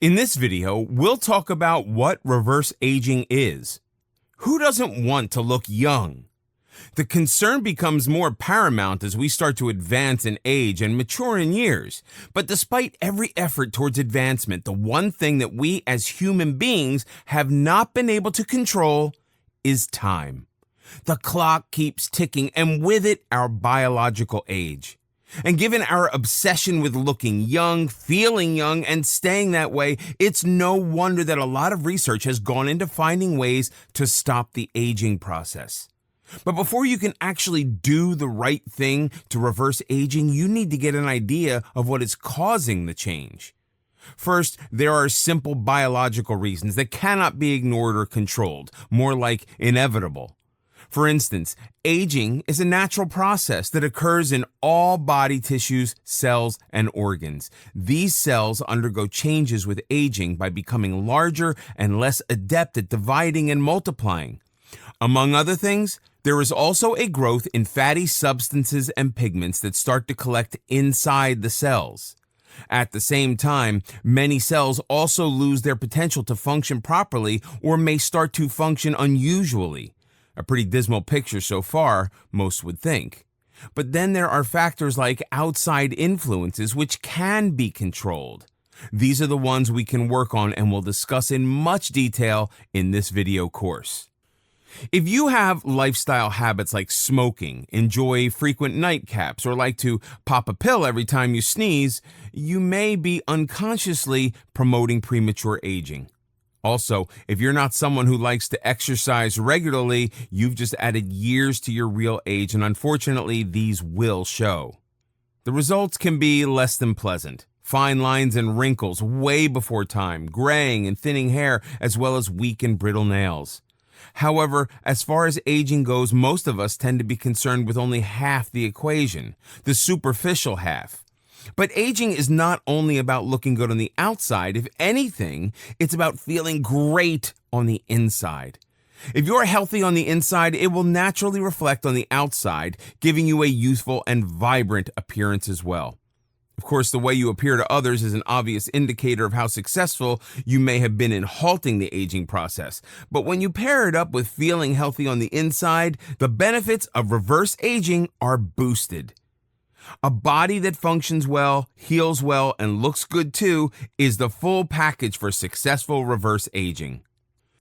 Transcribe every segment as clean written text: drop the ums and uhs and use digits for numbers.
In this video, we'll talk about what reverse aging is. Who doesn't want to look young? The concern becomes more paramount as we start to advance in age and mature in years. But despite every effort towards advancement, the one thing that we as human beings have not been able to control is time. The clock keeps ticking, and with it, our biological age. And given our obsession with looking young, feeling young, and staying that way, it's no wonder that a lot of research has gone into finding ways to stop the aging process. But before you can actually do the right thing to reverse aging, you need to get an idea of what is causing the change. First, there are simple biological reasons that cannot be ignored or controlled, more like inevitable. For instance, aging is a natural process that occurs in all body tissues, cells, and organs. These cells undergo changes with aging by becoming larger and less adept at dividing and multiplying. Among other things, there is also a growth in fatty substances and pigments that start to collect inside the cells. At the same time, many cells also lose their potential to function properly or may start to function unusually. A pretty dismal picture so far, most would think. But then there are factors like outside influences which can be controlled. These are the ones we can work on and we'll discuss in much detail in this video course. If you have lifestyle habits like smoking, enjoy frequent nightcaps, or like to pop a pill every time you sneeze, you may be unconsciously promoting premature aging. Also, if you're not someone who likes to exercise regularly, you've just added years to your real age, and unfortunately, these will show. The results can be less than pleasant. Fine lines and wrinkles way before time, graying and thinning hair, as well as weak and brittle nails. However, as far as aging goes, most of us tend to be concerned with only half the equation, the superficial half. But aging is not only about looking good on the outside. If anything, it's about feeling great on the inside. If you're healthy on the inside, it will naturally reflect on the outside, giving you a youthful and vibrant appearance as well. Of course, the way you appear to others is an obvious indicator of how successful you may have been in halting the aging process. But when you pair it up with feeling healthy on the inside, the benefits of reverse aging are boosted. A body that functions well, heals well, and looks good too is the full package for successful reverse aging.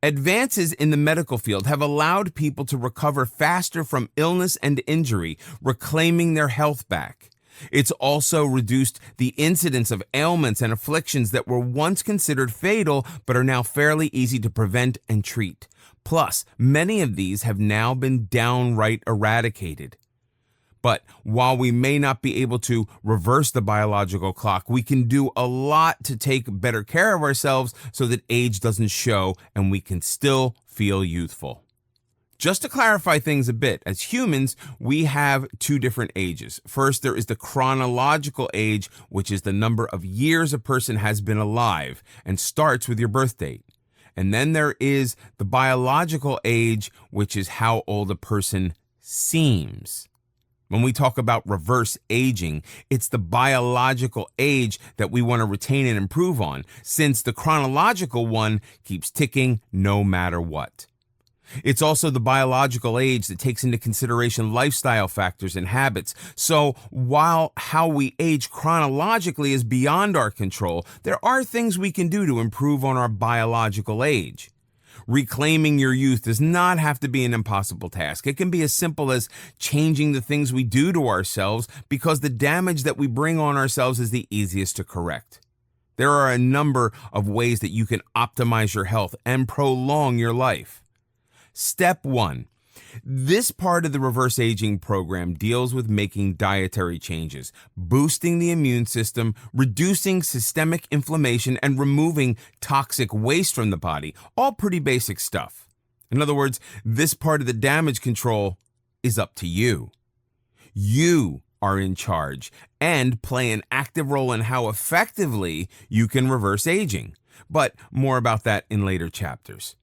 Advances in the medical field have allowed people to recover faster from illness and injury, reclaiming their health back. It's also reduced the incidence of ailments and afflictions that were once considered fatal but are now fairly easy to prevent and treat. Plus, many of these have now been downright eradicated. But while we may not be able to reverse the biological clock, we can do a lot to take better care of ourselves so that age doesn't show and we can still feel youthful. Just to clarify things a bit, as humans, we have two different ages. First, there is the chronological age, which is the number of years a person has been alive and starts with your birth date. And then there is the biological age, which is how old a person seems. When we talk about reverse aging, it's the biological age that we want to retain and improve on, since the chronological one keeps ticking no matter what. It's also the biological age that takes into consideration lifestyle factors and habits. So while how we age chronologically is beyond our control, there are things we can do to improve on our biological age. Reclaiming your youth does not have to be an impossible task. It can be as simple as changing the things we do to ourselves, because the damage that we bring on ourselves is the easiest to correct. There are a number of ways that you can optimize your health and prolong your life. Step 1. This part of the reverse aging program deals with making dietary changes, boosting the immune system, reducing systemic inflammation, and removing toxic waste from the body. All pretty basic stuff. In other words, this part of the damage control is up to you. You are in charge and play an active role in how effectively you can reverse aging. But more about that in later chapters.